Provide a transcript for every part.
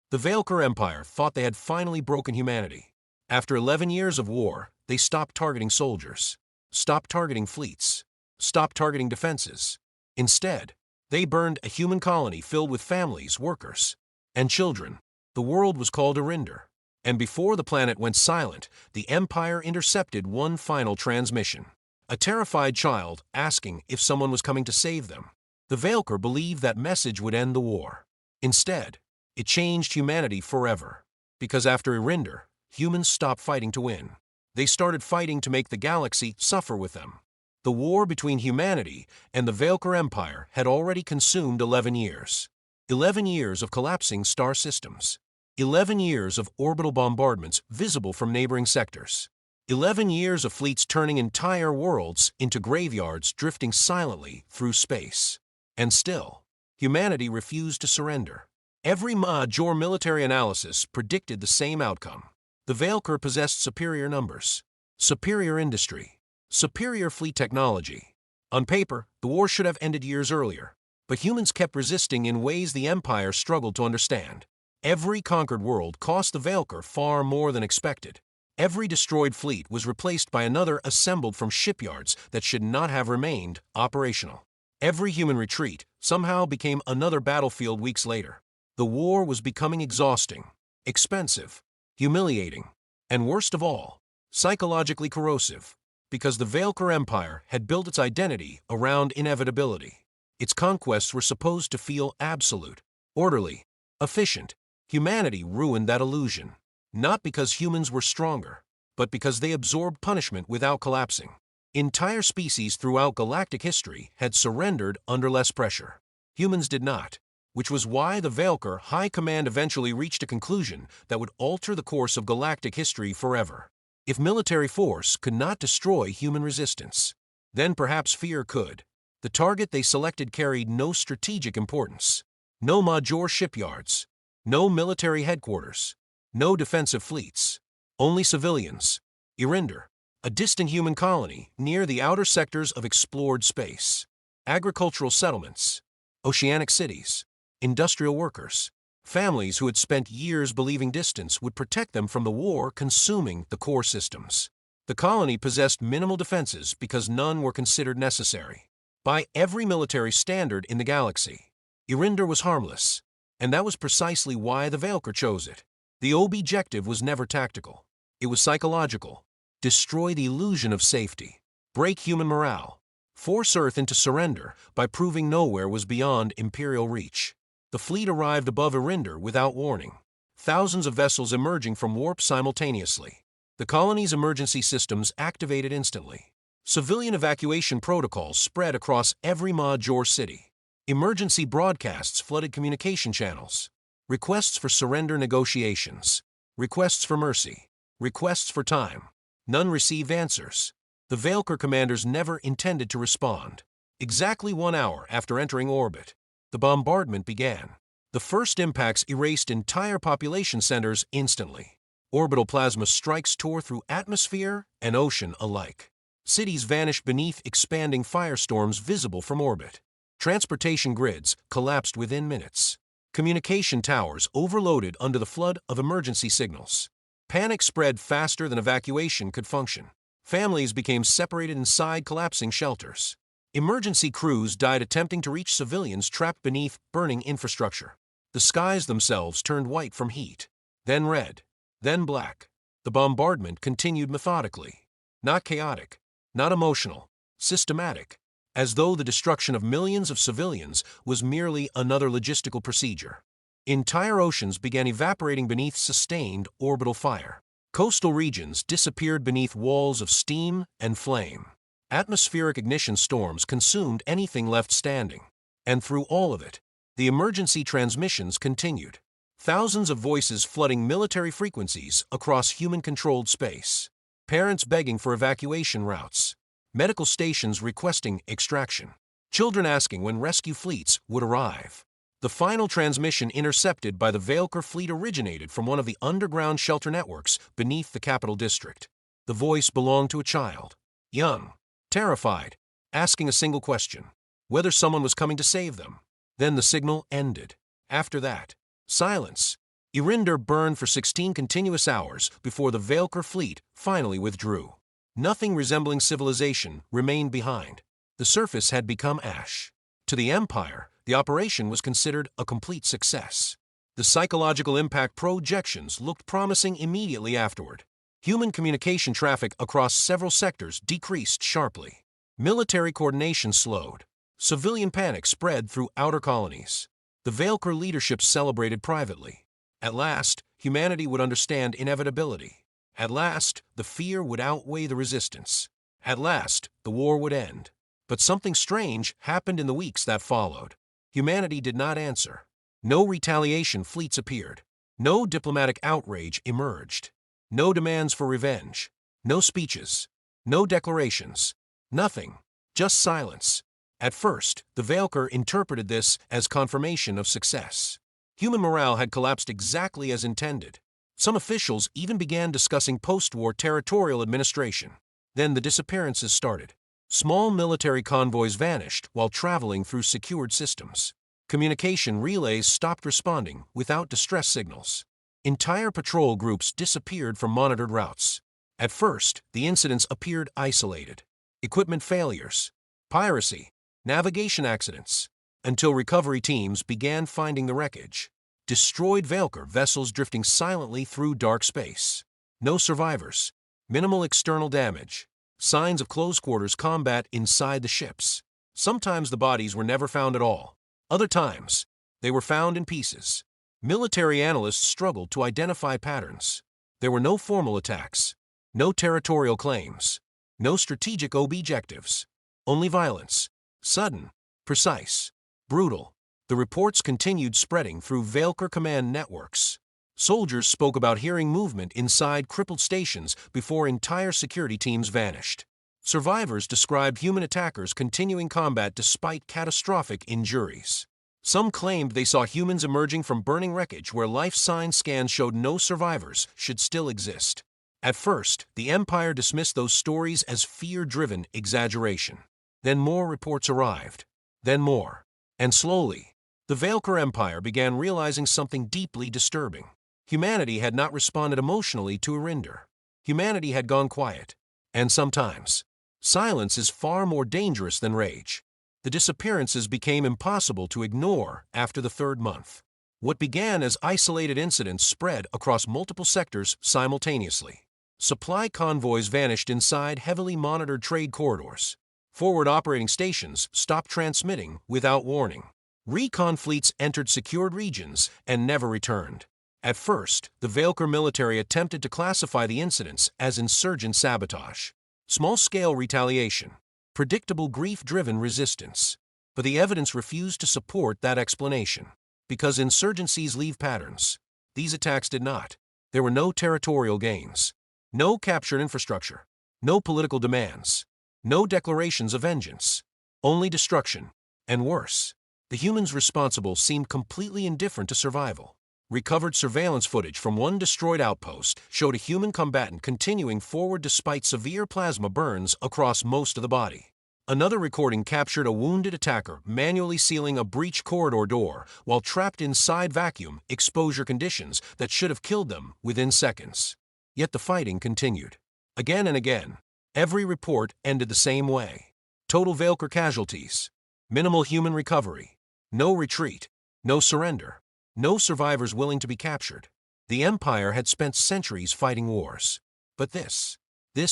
The Vaelkor Empire thought they had finally broken humanity. After 11 years of war, they stopped targeting soldiers, stopped targeting fleets, stopped targeting defenses. Instead, they burned a human colony filled with families, workers, and children. The world was called Eryndor. And before the planet went silent, the Empire intercepted one final transmission. A terrified child asking if someone was coming to save them. The Vaelkor believed that message would end the war. Instead, it changed humanity forever. Because after Eryndor, humans stopped fighting to win. They started fighting to make the galaxy suffer with them. The war between humanity and the Vaelkor Empire had already consumed 11 years. 11 years of collapsing star systems. 11 years of orbital bombardments visible from neighboring sectors. 11 years of fleets turning entire worlds into graveyards drifting silently through space. And still, humanity refused to surrender. Every major military analysis predicted the same outcome. The Vaelkor possessed superior numbers, superior industry, superior fleet technology. On paper, the war should have ended years earlier, but humans kept resisting in ways the Empire struggled to understand. Every conquered world cost the Vaelkor far more than expected. Every destroyed fleet was replaced by another assembled from shipyards that should not have remained operational. Every human retreat somehow became another battlefield weeks later. The war was becoming exhausting, expensive, humiliating, and worst of all, psychologically corrosive, because the Vaelkor Empire had built its identity around inevitability. Its conquests were supposed to feel absolute, orderly, efficient. Humanity ruined that illusion, not because humans were stronger, but because they absorbed punishment without collapsing. Entire species throughout galactic history had surrendered under less pressure. Humans did not, which was why the Vaelkor High Command eventually reached a conclusion that would alter the course of galactic history forever. If military force could not destroy human resistance, then perhaps fear could. The target they selected carried no strategic importance. No major shipyards, no military headquarters, no defensive fleets, only civilians. Eryndor, a distant human colony near the outer sectors of explored space. Agricultural settlements, oceanic cities, industrial workers, families who had spent years believing distance would protect them from the war consuming the core systems. The colony possessed minimal defenses because none were considered necessary. By every military standard in the galaxy, Eryndor was harmless, and that was precisely why the Vaelkor chose it. The objective was never tactical. It was psychological. Destroy the illusion of safety. Break human morale. Force Earth into surrender by proving nowhere was beyond Imperial reach. The fleet arrived above Eryndor without warning. Thousands of vessels emerging from warp simultaneously. The colony's emergency systems activated instantly. Civilian evacuation protocols spread across every major city. Emergency broadcasts flooded communication channels. Requests for surrender negotiations. Requests for mercy. Requests for time. None received answers. The Vaelkor commanders never intended to respond. Exactly 1 hour after entering orbit, the bombardment began. The first impacts erased entire population centers instantly. Orbital plasma strikes tore through atmosphere and ocean alike. Cities vanished beneath expanding firestorms visible from orbit. Transportation grids collapsed within minutes. Communication towers overloaded under the flood of emergency signals. Panic spread faster than evacuation could function. Families became separated inside collapsing shelters. Emergency crews died attempting to reach civilians trapped beneath burning infrastructure. The skies themselves turned white from heat, then red, then black. The bombardment continued methodically. Not chaotic, not emotional, systematic, as though the destruction of millions of civilians was merely another logistical procedure. Entire oceans began evaporating beneath sustained orbital fire. Coastal regions disappeared beneath walls of steam and flame. Atmospheric ignition storms consumed anything left standing. And through all of it, the emergency transmissions continued. Thousands of voices flooding military frequencies across human-controlled space. Parents begging for evacuation routes. Medical stations requesting extraction. Children asking when rescue fleets would arrive. The final transmission intercepted by the Vaelkor fleet originated from one of the underground shelter networks beneath the capital district. The voice belonged to a child, young, terrified, asking a single question, whether someone was coming to save them. Then the signal ended. After that, silence. Eryndor burned for 16 continuous hours before the Vaelkor fleet finally withdrew. Nothing resembling civilization remained behind. The surface had become ash. To the Empire, the operation was considered a complete success. The psychological impact projections looked promising immediately afterward. Human communication traffic across several sectors decreased sharply. Military coordination slowed. Civilian panic spread through outer colonies. The Vaelkor leadership celebrated privately. At last, humanity would understand inevitability. At last, the fear would outweigh the resistance. At last, the war would end. But something strange happened in the weeks that followed. Humanity did not answer. No retaliation fleets appeared. No diplomatic outrage emerged. No demands for revenge. No speeches. No declarations. Nothing. Just silence. At first, the Vaelkor interpreted this as confirmation of success. Human morale had collapsed exactly as intended. Some officials even began discussing post-war territorial administration. Then the disappearances started. Small military convoys vanished while traveling through secured systems. Communication relays stopped responding without distress signals. Entire patrol groups disappeared from monitored routes. At first, the incidents appeared isolated. Equipment failures, piracy, navigation accidents, until recovery teams began finding the wreckage. Destroyed Vaelkor vessels drifting silently through dark space. No survivors. Minimal external damage. Signs of close quarters combat inside the ships. Sometimes the bodies were never found at all. Other times, they were found in pieces. Military analysts struggled to identify patterns. There were no formal attacks, no territorial claims, no strategic objectives, only violence. Sudden, precise, brutal. The reports continued spreading through Vaelkor command networks. Soldiers spoke about hearing movement inside crippled stations before entire security teams vanished. Survivors described human attackers continuing combat despite catastrophic injuries. Some claimed they saw humans emerging from burning wreckage where life sign scans showed no survivors should still exist. At first, the Empire dismissed those stories as fear-driven exaggeration. Then more reports arrived. Then more. And slowly, the Vaelkor Empire began realizing something deeply disturbing. Humanity had not responded emotionally to Eryndor. Humanity had gone quiet. And sometimes, silence is far more dangerous than rage. The disappearances became impossible to ignore after the third month. What began as isolated incidents spread across multiple sectors simultaneously. Supply convoys vanished inside heavily monitored trade corridors. Forward operating stations stopped transmitting without warning. Recon fleets entered secured regions and never returned. At first, the Vaelkor military attempted to classify the incidents as insurgent sabotage, small-scale retaliation, predictable grief-driven resistance. But the evidence refused to support that explanation. Because insurgencies leave patterns, these attacks did not. There were no territorial gains, no captured infrastructure, no political demands, no declarations of vengeance, only destruction. And worse, the humans responsible seemed completely indifferent to survival. Recovered surveillance footage from one destroyed outpost showed a human combatant continuing forward despite severe plasma burns across most of the body. Another recording captured a wounded attacker manually sealing a breach corridor door while trapped inside vacuum exposure conditions that should have killed them within seconds. Yet the fighting continued. Again and again, every report ended the same way. Total Vaelkor casualties, minimal human recovery, no retreat, no surrender, no survivors willing to be captured. The Empire had spent centuries fighting wars. But this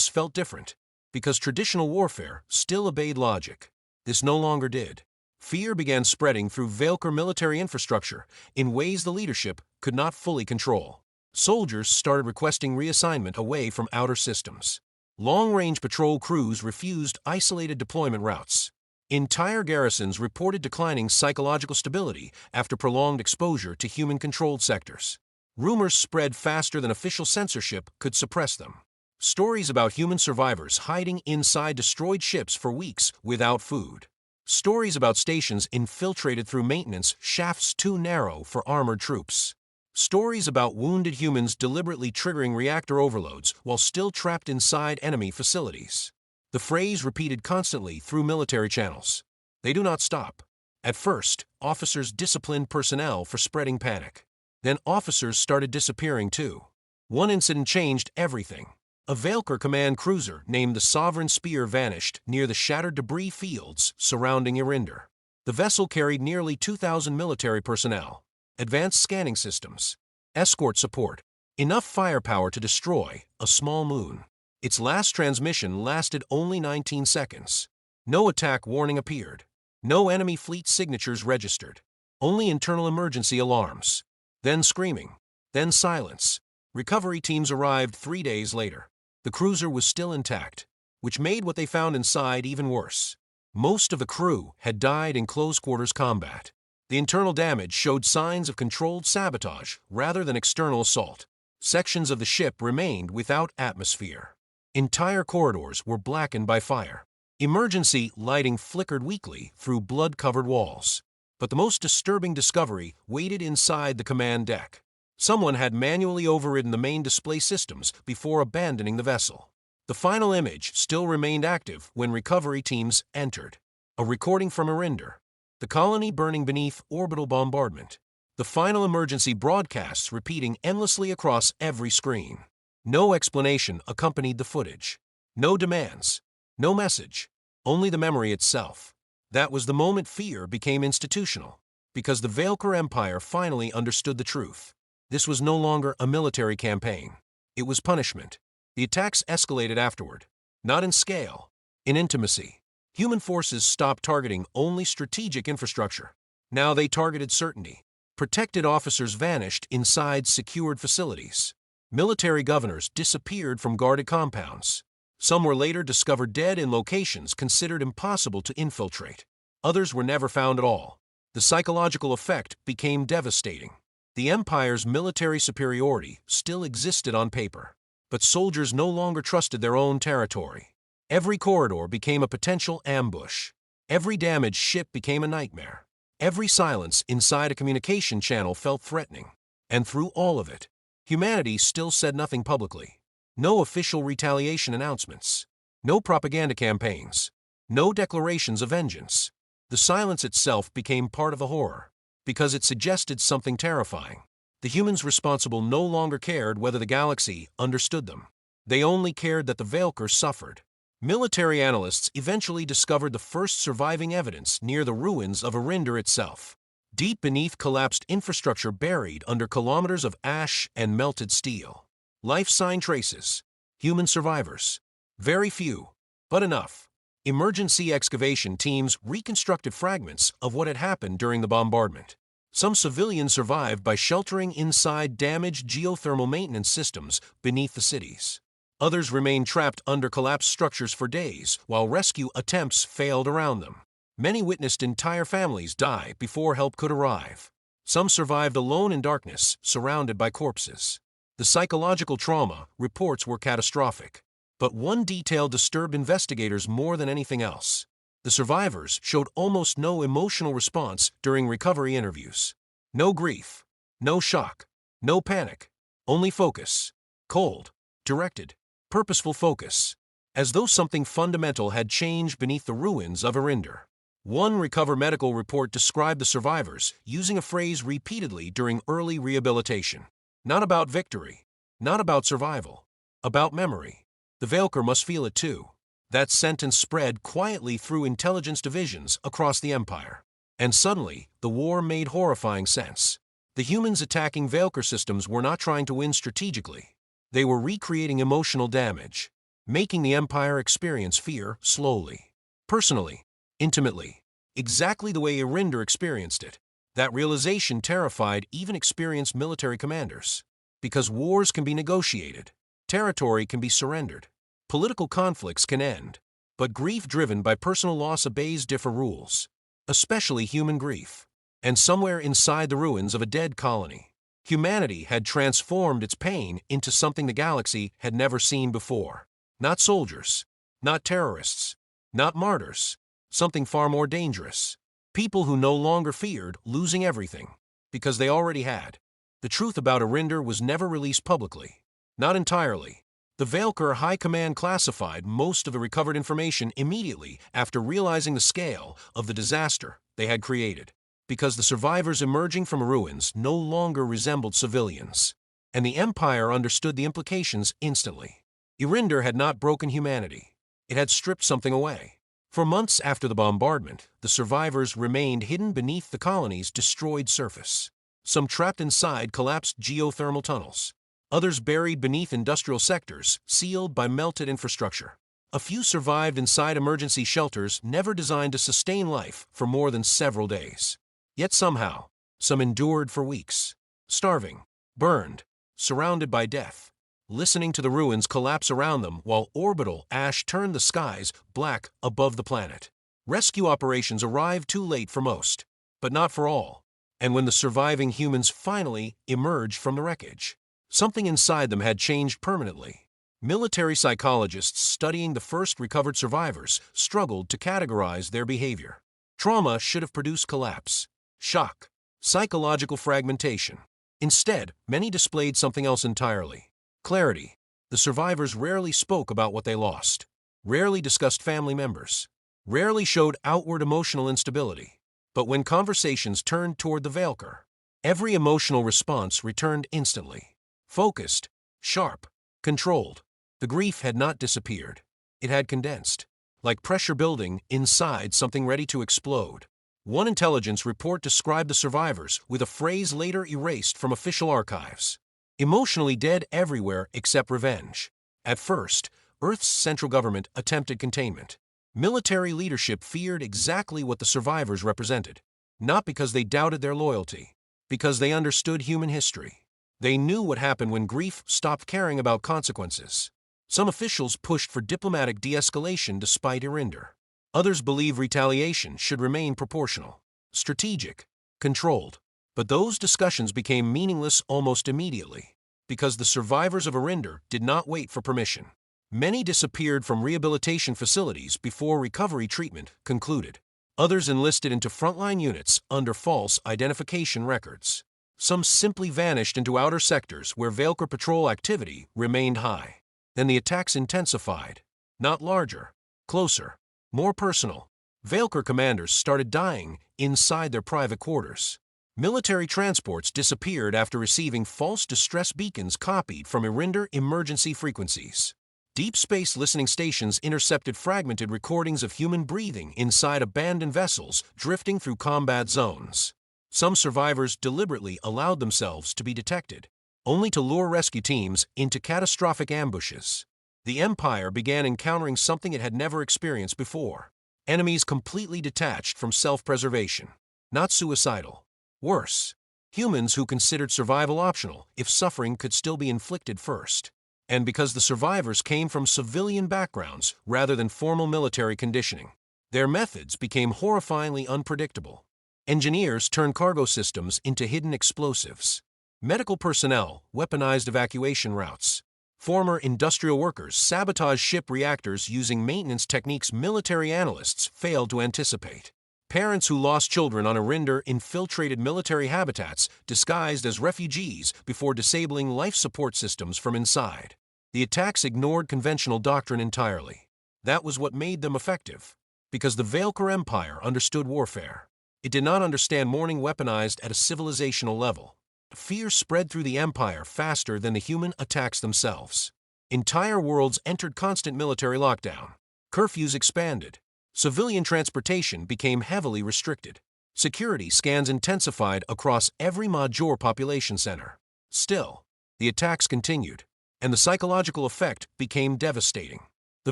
felt different. Because traditional warfare still obeyed logic. This no longer did. Fear began spreading through Vaelkor military infrastructure in ways the leadership could not fully control. Soldiers started requesting reassignment away from outer systems. Long-range patrol crews refused isolated deployment routes. Entire garrisons reported declining psychological stability after prolonged exposure to human-controlled sectors. Rumors spread faster than official censorship could suppress them. Stories about human survivors hiding inside destroyed ships for weeks without food. Stories about stations infiltrated through maintenance shafts too narrow for armored troops. Stories about wounded humans deliberately triggering reactor overloads while still trapped inside enemy facilities. The phrase repeated constantly through military channels. They do not stop. At first, officers disciplined personnel for spreading panic. Then officers started disappearing too. One incident changed everything. A Vaelkor command cruiser named the Sovereign Spear vanished near the shattered debris fields surrounding Eryndor. The vessel carried nearly 2,000 military personnel, advanced scanning systems, escort support, enough firepower to destroy a small moon. Its last transmission lasted only 19 seconds. No attack warning appeared. No enemy fleet signatures registered. Only internal emergency alarms. Then screaming. Then silence. Recovery teams arrived 3 days later. The cruiser was still intact, which made what they found inside even worse. Most of the crew had died in close-quarters combat. The internal damage showed signs of controlled sabotage rather than external assault. Sections of the ship remained without atmosphere. Entire corridors were blackened by fire. Emergency lighting flickered weakly through blood-covered walls. But the most disturbing discovery waited inside the command deck. Someone had manually overridden the main display systems before abandoning the vessel. The final image still remained active when recovery teams entered. A recording from Eryndor. The colony burning beneath orbital bombardment. The final emergency broadcasts repeating endlessly across every screen. No explanation accompanied the footage. No demands. No message. Only the memory itself. That was the moment fear became institutional. Because the Vaelkor Empire finally understood the truth. This was no longer a military campaign. It was punishment. The attacks escalated afterward. Not in scale. In intimacy. Human forces stopped targeting only strategic infrastructure. Now they targeted certainty. Protected officers vanished inside secured facilities. Military governors disappeared from guarded compounds. Some were later discovered dead in locations considered impossible to infiltrate. Others were never found at all. The psychological effect became devastating. The Empire's military superiority still existed on paper, but soldiers no longer trusted their own territory. Every corridor became a potential ambush. Every damaged ship became a nightmare. Every silence inside a communication channel felt threatening. And through all of it, humanity still said nothing publicly. No official retaliation announcements. No propaganda campaigns. No declarations of vengeance. The silence itself became part of the horror, because it suggested something terrifying. The humans responsible no longer cared whether the galaxy understood them. They only cared that the Vaelkor suffered. Military analysts eventually discovered the first surviving evidence near the ruins of Eryndor itself. Deep beneath collapsed infrastructure buried under kilometers of ash and melted steel. Life sign traces. Human survivors. Very few, but enough. Emergency excavation teams reconstructed fragments of what had happened during the bombardment. Some civilians survived by sheltering inside damaged geothermal maintenance systems beneath the cities. Others remained trapped under collapsed structures for days while rescue attempts failed around them. Many witnessed entire families die before help could arrive. Some survived alone in darkness, surrounded by corpses. The psychological trauma reports were catastrophic. But one detail disturbed investigators more than anything else. The survivors showed almost no emotional response during recovery interviews. No grief, no shock, no panic, only focus. Cold, directed, purposeful focus. As though something fundamental had changed beneath the ruins of Eryndor. One Recover medical report described the survivors using a phrase repeatedly during early rehabilitation. Not about victory, not about survival, about memory. The Vaelkor must feel it too. That sentence spread quietly through intelligence divisions across the Empire. And suddenly, the war made horrifying sense. The humans attacking Vaelkor systems were not trying to win strategically. They were recreating emotional damage, making the Empire experience fear slowly, personally, intimately, exactly the way Eryndor experienced it. That realization terrified even experienced military commanders. Because wars can be negotiated. Territory can be surrendered. Political conflicts can end. But grief driven by personal loss obeys different rules, especially human grief. And somewhere inside the ruins of a dead colony, humanity had transformed its pain into something the galaxy had never seen before. Not soldiers, not terrorists, not martyrs, something far more dangerous. People who no longer feared losing everything, because they already had. The truth about Eryndor was never released publicly. Not entirely. The Vaelkor High Command classified most of the recovered information immediately after realizing the scale of the disaster they had created. Because the survivors emerging from ruins no longer resembled civilians, and the Empire understood the implications instantly. Eryndor had not broken humanity. It had stripped something away. For months after the bombardment, the survivors remained hidden beneath the colony's destroyed surface. Some trapped inside collapsed geothermal tunnels. Others buried beneath industrial sectors, sealed by melted infrastructure. A few survived inside emergency shelters never designed to sustain life for more than several days. Yet somehow, some endured for weeks, starving, burned, surrounded by death, listening to the ruins collapse around them while orbital ash turned the skies black above the planet. Rescue operations arrived too late for most, but not for all. And when the surviving humans finally emerged from the wreckage, something inside them had changed permanently. Military psychologists studying the first recovered survivors struggled to categorize their behavior. Trauma should have produced collapse, shock, psychological fragmentation. Instead, many displayed something else entirely. Clarity. The survivors rarely spoke about what they lost, rarely discussed family members, rarely showed outward emotional instability. But when conversations turned toward the Vaelkor, every emotional response returned instantly. Focused, sharp, controlled. The grief had not disappeared. It had condensed, like pressure building inside something ready to explode. One intelligence report described the survivors with a phrase later erased from official archives. Emotionally dead everywhere except revenge. At first, Earth's central government attempted containment. Military leadership feared exactly what the survivors represented, not because they doubted their loyalty, because they understood human history. They knew what happened when grief stopped caring about consequences. Some officials pushed for diplomatic de-escalation despite Eryndor. Others believed retaliation should remain proportional, strategic, controlled. But those discussions became meaningless almost immediately, because the survivors of Eryndor did not wait for permission. Many disappeared from rehabilitation facilities before recovery treatment concluded. Others enlisted into frontline units under false identification records. Some simply vanished into outer sectors where Vaelkor patrol activity remained high. Then the attacks intensified. Not larger, closer, more personal. Vaelkor commanders started dying inside their private quarters. Military transports disappeared after receiving false distress beacons copied from Eryndor emergency frequencies. Deep space listening stations intercepted fragmented recordings of human breathing inside abandoned vessels drifting through combat zones. Some survivors deliberately allowed themselves to be detected, only to lure rescue teams into catastrophic ambushes. The Empire began encountering something it had never experienced before. Enemies completely detached from self-preservation, not suicidal. Worse, humans who considered survival optional if suffering could still be inflicted first. And because the survivors came from civilian backgrounds rather than formal military conditioning, their methods became horrifyingly unpredictable. Engineers turned cargo systems into hidden explosives. Medical personnel weaponized evacuation routes. Former industrial workers sabotaged ship reactors using maintenance techniques military analysts failed to anticipate. Parents who lost children on Eryndor infiltrated military habitats disguised as refugees before disabling life support systems from inside. The attacks ignored conventional doctrine entirely. That was what made them effective, because the Vaelkor Empire understood warfare. It did not understand mourning weaponized at a civilizational level. Fear spread through the Empire faster than the human attacks themselves. Entire worlds entered constant military lockdown. Curfews expanded. Civilian transportation became heavily restricted. Security scans intensified across every major population center. Still, the attacks continued, and the psychological effect became devastating. The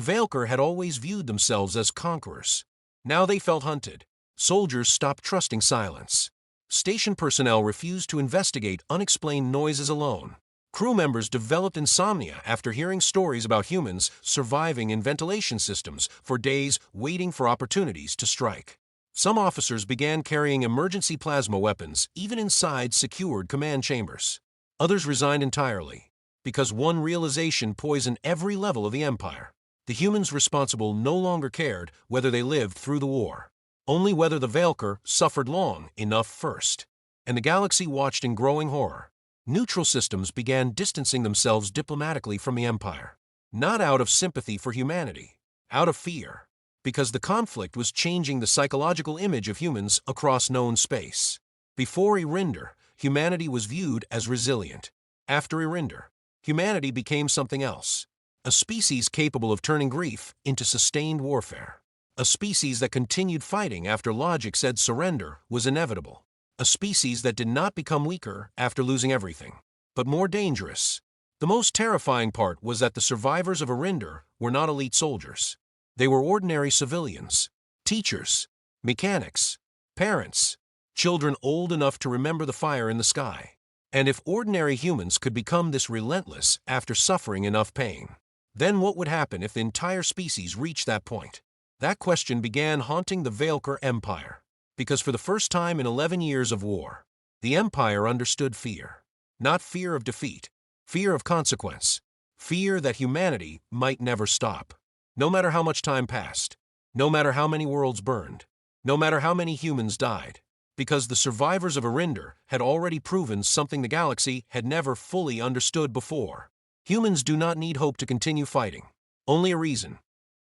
Vaelkor had always viewed themselves as conquerors. Now they felt hunted. Soldiers stopped trusting silence. Station personnel refused to investigate unexplained noises alone. Crew members developed insomnia after hearing stories about humans surviving in ventilation systems for days waiting for opportunities to strike. Some officers began carrying emergency plasma weapons even inside secured command chambers. Others resigned entirely, because one realization poisoned every level of the Empire. The humans responsible no longer cared whether they lived through the war, only whether the Vaelkor suffered long enough first. And the galaxy watched in growing horror. Neutral systems began distancing themselves diplomatically from the Empire, not out of sympathy for humanity, out of fear. Because the conflict was changing the psychological image of humans across known space. Before Eryndor, humanity was viewed as resilient. After Eryndor, humanity became something else. A species capable of turning grief into sustained warfare. A species that continued fighting after logic said surrender was inevitable. A species that did not become weaker after losing everything, but more dangerous. The most terrifying part was that the survivors of Eryndor were not elite soldiers. They were ordinary civilians, teachers, mechanics, parents, children old enough to remember the fire in the sky. And if ordinary humans could become this relentless after suffering enough pain, then what would happen if the entire species reached that point? That question began haunting the Vaelkor Empire, because for the first time in 11 years of war, the Empire understood fear. Not fear of defeat, fear of consequence, fear that humanity might never stop. No matter how much time passed, no matter how many worlds burned, no matter how many humans died, because the survivors of Eryndor had already proven something the galaxy had never fully understood before. Humans do not need hope to continue fighting, only a reason.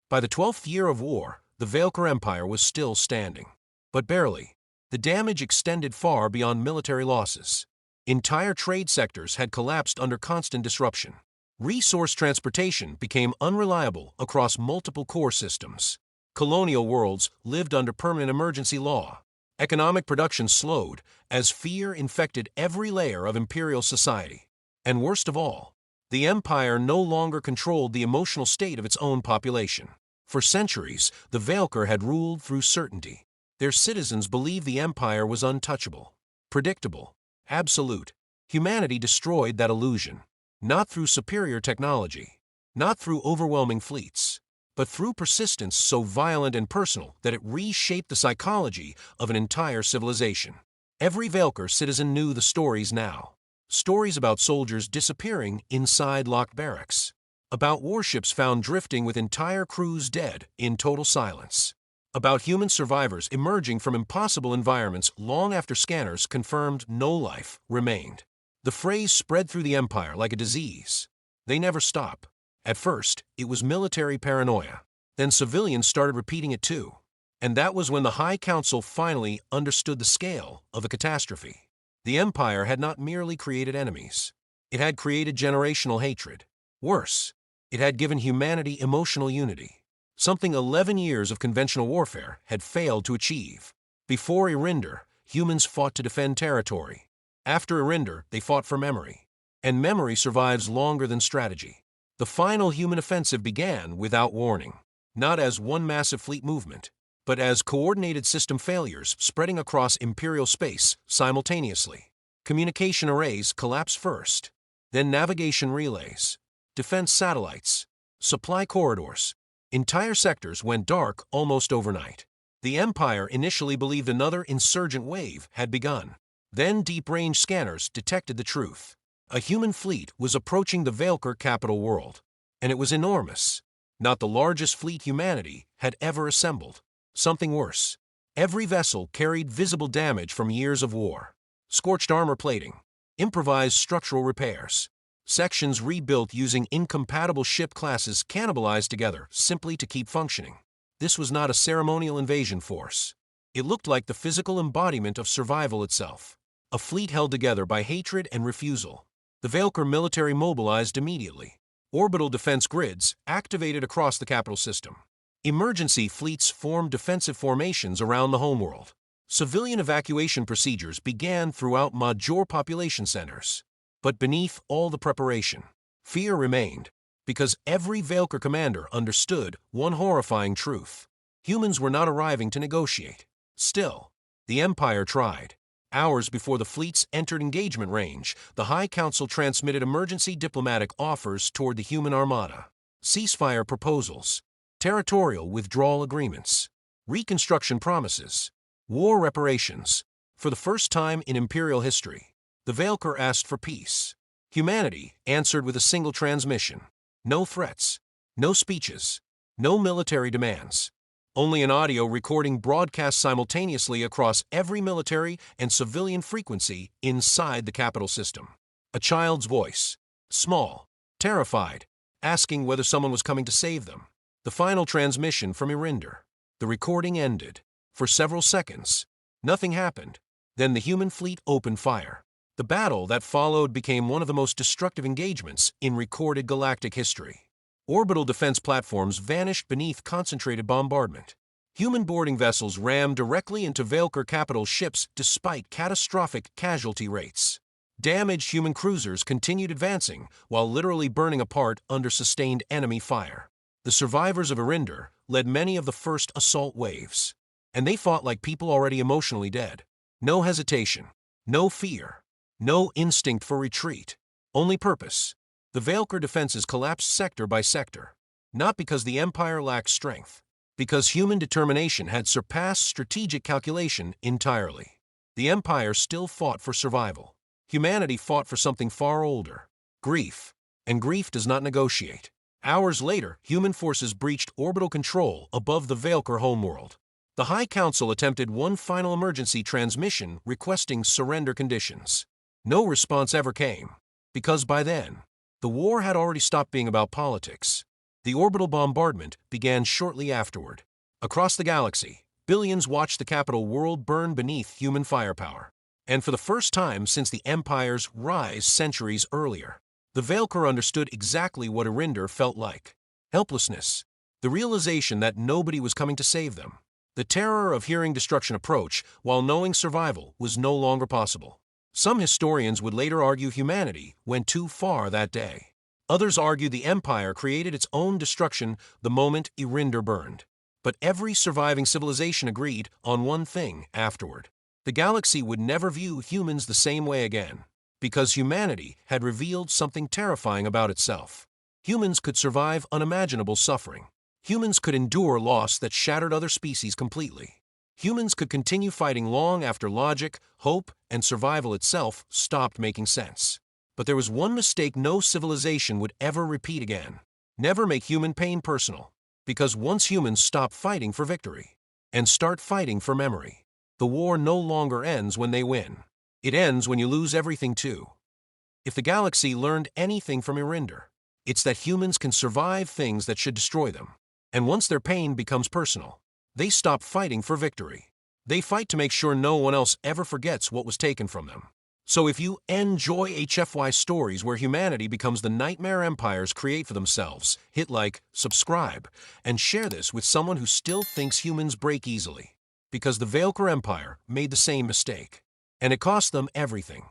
By the 12th year of war, the Vaelkor Empire was still standing. But barely. The damage extended far beyond military losses. Entire trade sectors had collapsed under constant disruption. Resource transportation became unreliable across multiple core systems. Colonial worlds lived under permanent emergency law. Economic production slowed as fear infected every layer of imperial society. And worst of all, the empire no longer controlled the emotional state of its own population. For centuries, the Vaelkor had ruled through certainty. Their citizens believed the empire was untouchable, predictable, absolute. Humanity destroyed that illusion. Not through superior technology, not through overwhelming fleets, but through persistence so violent and personal that it reshaped the psychology of an entire civilization. Every Vaelkor citizen knew the stories now. Stories about soldiers disappearing inside locked barracks. About warships found drifting with entire crews dead in total silence. About human survivors emerging from impossible environments long after scanners confirmed no life remained. The phrase spread through the empire like a disease. They never stop. At first, it was military paranoia. Then civilians started repeating it too. And that was when the High Council finally understood the scale of a catastrophe. The empire had not merely created enemies. It had created generational hatred. Worse, it had given humanity emotional unity. Something 11 years of conventional warfare had failed to achieve. Before Eryndor, humans fought to defend territory. After Eryndor, they fought for memory. And memory survives longer than strategy. The final human offensive began without warning. Not as one massive fleet movement, but as coordinated system failures spreading across imperial space simultaneously. Communication arrays collapsed first, then navigation relays, defense satellites, supply corridors. Entire sectors went dark almost overnight. The Empire initially believed another insurgent wave had begun. Then deep-range scanners detected the truth. A human fleet was approaching the Vaelkor capital world, and it was enormous. Not the largest fleet humanity had ever assembled. Something worse. Every vessel carried visible damage from years of war. Scorched armor plating, improvised structural repairs, sections rebuilt using incompatible ship classes cannibalized together simply to keep functioning. This was not a ceremonial invasion force. It looked like the physical embodiment of survival itself. A fleet held together by hatred and refusal. The Vaelkor military mobilized immediately. Orbital defense grids activated across the capital system. Emergency fleets formed defensive formations around the homeworld. Civilian evacuation procedures began throughout major population centers. But beneath all the preparation, fear remained, because every Vaelkor commander understood one horrifying truth. Humans were not arriving to negotiate. Still, the Empire tried. Hours before the fleets entered engagement range, the High Council transmitted emergency diplomatic offers toward the human armada. Ceasefire proposals, territorial withdrawal agreements, reconstruction promises, war reparations. For the first time in Imperial history, the Vaelkor asked for peace. Humanity answered with a single transmission. No threats, no speeches, no military demands. Only an audio recording broadcast simultaneously across every military and civilian frequency inside the capital system. A child's voice, small, terrified, asking whether someone was coming to save them. The final transmission from Eryndor. The recording ended. For several seconds, nothing happened. Then the human fleet opened fire. The battle that followed became one of the most destructive engagements in recorded galactic history. Orbital defense platforms vanished beneath concentrated bombardment. Human boarding vessels rammed directly into Vaelkor capital ships despite catastrophic casualty rates. Damaged human cruisers continued advancing while literally burning apart under sustained enemy fire. The survivors of Eryndor led many of the first assault waves, and they fought like people already emotionally dead. No hesitation, no fear, no instinct for retreat, only purpose. The Vaelkor defenses collapsed sector by sector, not because the Empire lacked strength, because human determination had surpassed strategic calculation entirely. The Empire still fought for survival. Humanity fought for something far older, grief, and grief does not negotiate. Hours later, human forces breached orbital control above the Vaelkor homeworld. The High Council attempted one final emergency transmission requesting surrender conditions. No response ever came, because by then, the war had already stopped being about politics. The orbital bombardment began shortly afterward. Across the galaxy, billions watched the capital world burn beneath human firepower. And for the first time since the Empire's rise centuries earlier, the Vaelkor understood exactly what Eryndor felt like. Helplessness, the realization that nobody was coming to save them. The terror of hearing destruction approach while knowing survival was no longer possible. Some historians would later argue humanity went too far that day. Others argue the Empire created its own destruction the moment Eryndor burned. But every surviving civilization agreed on one thing afterward. The galaxy would never view humans the same way again, because humanity had revealed something terrifying about itself. Humans could survive unimaginable suffering. Humans could endure loss that shattered other species completely. Humans could continue fighting long after logic, hope, and survival itself stopped making sense. But there was one mistake no civilization would ever repeat again. Never make human pain personal. Because once humans stop fighting for victory and start fighting for memory, the war no longer ends when they win. It ends when you lose everything too. If the galaxy learned anything from Eryndor, it's that humans can survive things that should destroy them. And once their pain becomes personal, they stop fighting for victory. They fight to make sure no one else ever forgets what was taken from them. So if you enjoy HFY stories where humanity becomes the nightmare empires create for themselves, hit like, subscribe, and share this with someone who still thinks humans break easily. Because the Vaelkor Empire made the same mistake. And it cost them everything.